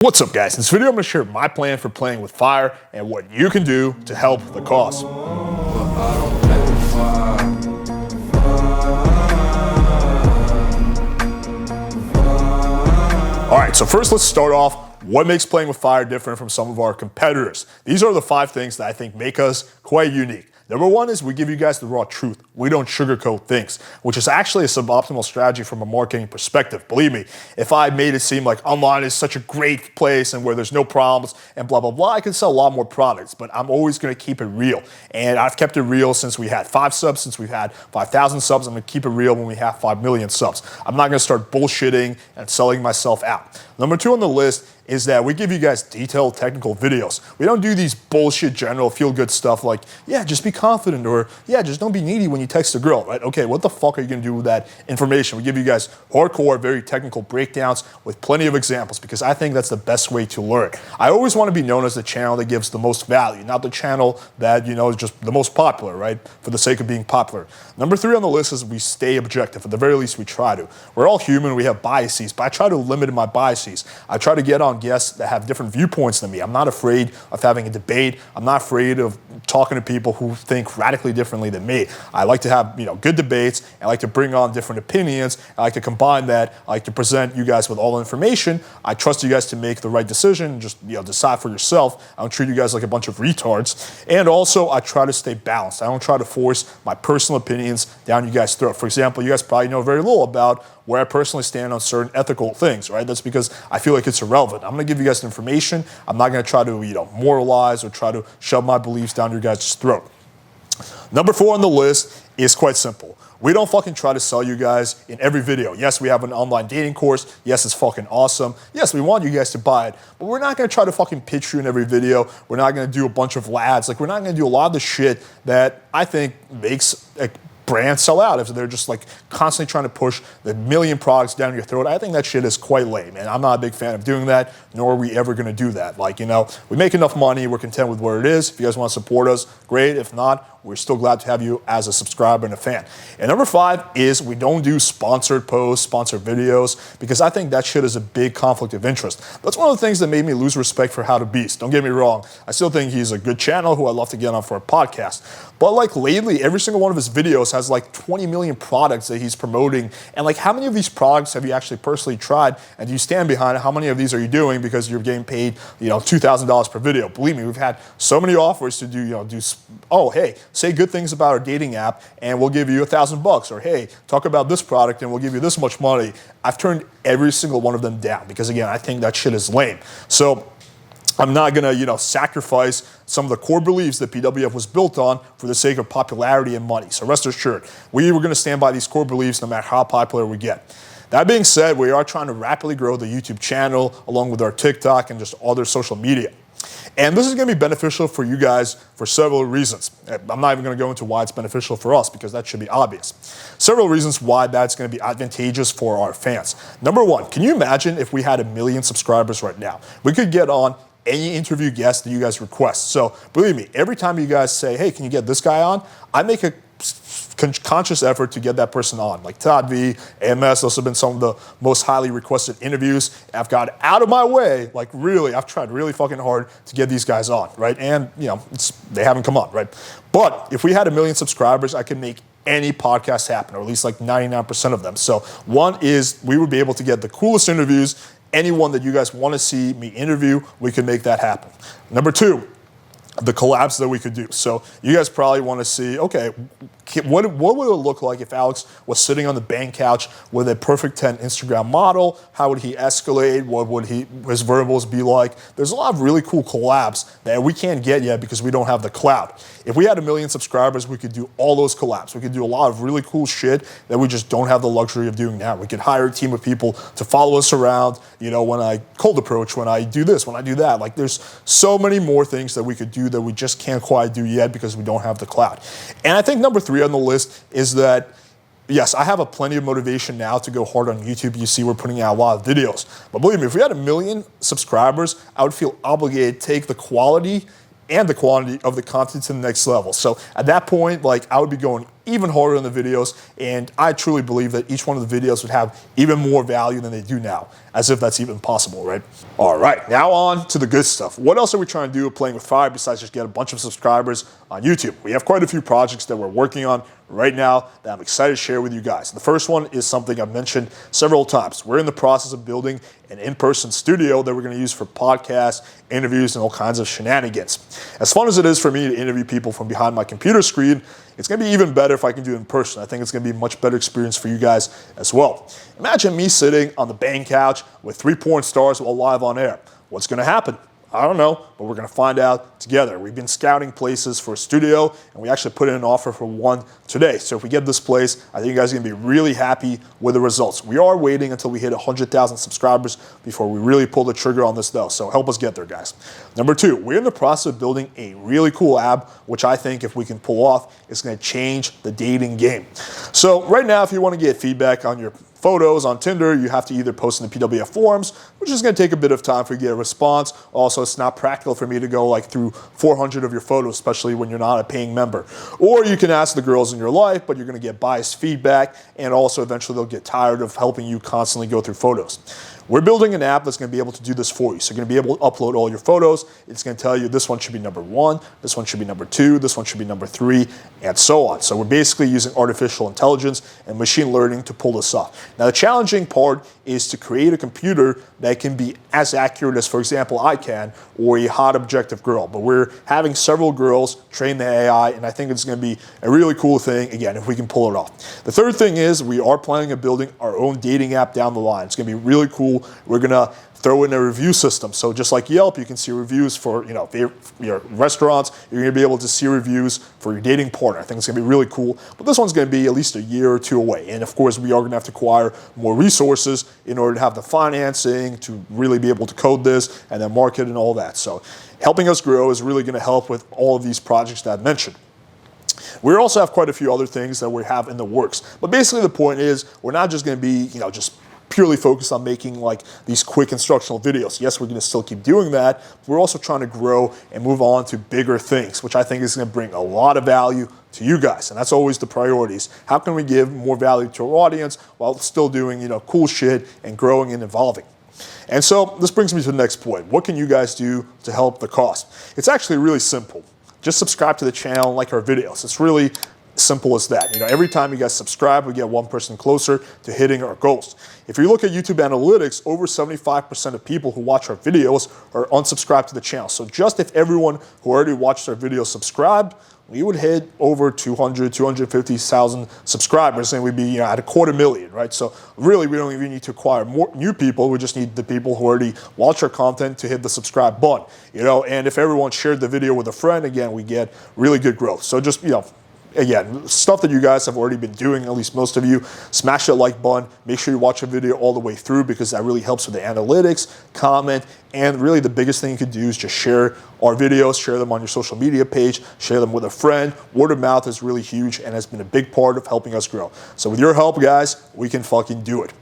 What's up, guys? In this video, I'm going to share my plan for playing with fire and what you can do to help the cause. Alright, so first let's start off. What makes playing with fire different from some of our competitors? These are the 5 things that I think make us quite unique. Number 1 is we give you guys the raw truth. We don't sugarcoat things, which is actually a suboptimal strategy from a marketing perspective. Believe me, if I made it seem like online is such a great place and where there's no problems and blah, blah, blah, I could sell a lot more products, but I'm always gonna keep it real. And I've kept it real since we had 5 subs, since we've had 5,000 subs. I'm gonna keep it real when we have 5 million subs. I'm not gonna start bullshitting and selling myself out. Number 2 on the list is that we give you guys detailed technical videos. We don't do these bullshit general feel-good stuff like, yeah, just be confident, or yeah, just don't be needy when you text a girl, right? Okay, what the fuck are you gonna do with that information? We give you guys hardcore, very technical breakdowns with plenty of examples because I think that's the best way to learn. I always wanna be known as the channel that gives the most value, not the channel that, you know, is just the most popular, right? For the sake of being popular. Number 3 on the list is we stay objective. At the very least, we try to. We're all human, we have biases, but I try to limit my biases. I try to get on guests that have different viewpoints than me. I'm not afraid of having a debate. I'm not afraid of talking to people who think radically differently than me. I like to have, you know, good debates. I like to bring on different opinions. I like to combine that. I like to present you guys with all the information. I trust you guys to make the right decision. Just, you know, decide for yourself. I don't treat you guys like a bunch of retards. And also, I try to stay balanced. I don't try to force my personal opinions down you guys' throat. For example, you guys probably know very little about where I personally stand on certain ethical things, right? That's because I feel like it's irrelevant. I'm gonna give you guys information. I'm not gonna try to, you know, moralize or try to shove my beliefs down your guys' throat. Number 4 on the list is quite simple. We don't fucking try to sell you guys in every video. Yes, we have an online dating course. Yes, it's fucking awesome. Yes, we want you guys to buy it, but we're not gonna try to fucking pitch you in every video. We're not gonna do a bunch of ads. Like, we're not gonna do a lot of the shit that I think makes brands sell out if they're just like constantly trying to push the million products down your throat. I think that shit is quite lame, and I'm not a big fan of doing that, nor are we ever gonna do that. Like, you know, we make enough money, we're content with where it is. If you guys wanna support us, great. If not, we're still glad to have you as a subscriber and a fan. And number 5 is we don't do sponsored posts, sponsored videos, because I think that shit is a big conflict of interest. That's one of the things that made me lose respect for How to Beast. Don't get me wrong. I still think he's a good channel who I'd love to get on for a podcast. But like lately, every single one of his videos has like 20 million products that he's promoting. And like, how many of these products have you actually personally tried? And do you stand behind it? How many of these are you doing because you're getting paid, you know, $2,000 per video? Believe me, we've had so many offers to do, you know, oh, hey, say good things about our dating app and we'll give you $1,000, or hey, talk about this product and we'll give you this much money. I've turned every single one of them down because, again, I think that shit is lame. So I'm not gonna, you know, sacrifice some of the core beliefs that PWF was built on for the sake of popularity and money. So rest assured, we were gonna stand by these core beliefs no matter how popular we get. That being said, we are trying to rapidly grow the YouTube channel along with our TikTok and just other social media. And this is going to be beneficial for you guys for several reasons. I'm not even going to go into why it's beneficial for us because that should be obvious. Several reasons why that's going to be advantageous for our fans. Number 1, can you imagine if we had 1 million subscribers right now? We could get on any interview guest that you guys request. So believe me, every time you guys say, hey, can you get this guy on? I make a conscious effort to get that person on. Like Todd V, AMS, those have been some of the most highly requested interviews. I've got out of my way, like really, I've tried really fucking hard to get these guys on, right? And, you know, they haven't come on, right? But if we had 1 million subscribers, I could make any podcast happen, or at least like 99% of them. So 1 is we would be able to get the coolest interviews. Anyone that you guys want to see me interview, we can make that happen. Number 2, the collabs that we could do. So you guys probably want to see, okay, what would it look like if Alex was sitting on the bank couch with a perfect 10 Instagram model? How would he escalate? What would his verbals be like? There's a lot of really cool collabs that we can't get yet because we don't have the clout. If we had 1 million subscribers, we could do all those collabs. We could do a lot of really cool shit that we just don't have the luxury of doing now. We could hire a team of people to follow us around, you know, when I cold approach, when I do this, when I do that. Like, there's so many more things that we could do that we just can't quite do yet because we don't have the clout. And I think number 3 on the list is that, yes, I have plenty of motivation now to go hard on YouTube. You see we're putting out a lot of videos. But believe me, if we had 1 million subscribers, I would feel obligated to take the quality and the quantity of the content to the next level. So at that point, like, I would be going even harder on the videos, and I truly believe that each one of the videos would have even more value than they do now, as if that's even possible, right? All right, now on to the good stuff. What else are we trying to do with Playing with Fire besides just get a bunch of subscribers on YouTube? We have quite a few projects that we're working on right now that I'm excited to share with you guys. The first one is something I've mentioned several times. We're in the process of building an in-person studio that we're going to use for podcasts, interviews, and all kinds of shenanigans. As fun as it is for me to interview people from behind my computer screen, it's going to be even better if I can do it in person. I think it's going to be a much better experience for you guys as well. Imagine me sitting on the bang couch with 3 porn stars while live on air. What's going to happen? I don't know, but we're going to find out together. We've been scouting places for a studio, and we actually put in an offer for one today. So if we get this place, I think you guys are going to be really happy with the results. We are waiting until we hit 100,000 subscribers before we really pull the trigger on this, though. So help us get there, guys. Number 2, we're in the process of building a really cool app, which I think if we can pull off, it's going to change the dating game. So right now, if you want to get feedback on your photos on Tinder, you have to either post in the PWF forums, which is going to take a bit of time for you to get a response. Also, it's not practical for me to go like through 400 of your photos, especially when you're not a paying member. Or you can ask the girls in your life, but you're going to get biased feedback, and also eventually they'll get tired of helping you constantly go through photos. We're building an app that's going to be able to do this for you. So you're going to be able to upload all your photos. It's going to tell you this one should be number 1, this one should be number 2, this one should be number 3, and so on. So we're basically using artificial intelligence and machine learning to pull this off. Now the challenging part is to create a computer that can be as accurate as, for example, I can, or a hot objective girl. But we're having several girls train the AI, and I think it's going to be a really cool thing, again, if we can pull it off. The third thing is we are planning on building our own dating app down the line. It's going to be really cool. We're going to throw in a review system. So just like Yelp, you can see reviews for your restaurants. You're going to be able to see reviews for your dating partner. I think it's going to be really cool. But this one's going to be at least a year or 2 away. And of course, we are going to have to acquire more resources in order to have the financing to really be able to code this and then market and all that. So helping us grow is really going to help with all of these projects that I've mentioned. We also have quite a few other things that we have in the works. But basically the point is we're not just going to be, just purely focused on making like these quick instructional videos. Yes, we're going to still keep doing that. We're also trying to grow and move on to bigger things, which I think is going to bring a lot of value to you guys. And that's always the priorities. How can we give more value to our audience while still doing, cool shit and growing and evolving? And so this brings me to the next point. What can you guys do to help the cost? It's actually really simple. Just subscribe to the channel and like our videos. It's really simple as that. Every time you guys subscribe, we get one person closer to hitting our goals. If you look at YouTube analytics, over 75% of people who watch our videos are unsubscribed to the channel. So just if everyone who already watched our videos subscribed, we would hit over 250,000 subscribers, and we'd be at 250,000, right? So really, we don't even need to acquire more new people. We just need the people who already watch our content to hit the subscribe button, and if everyone shared the video with a friend, again, we get really good growth. So just, again, stuff that you guys have already been doing, at least most of you, smash that like button. Make sure you watch the video all the way through because that really helps with the analytics, comment, and really the biggest thing you can do is just share our videos, share them on your social media page, share them with a friend. Word of mouth is really huge and has been a big part of helping us grow. So with your help, guys, we can fucking do it.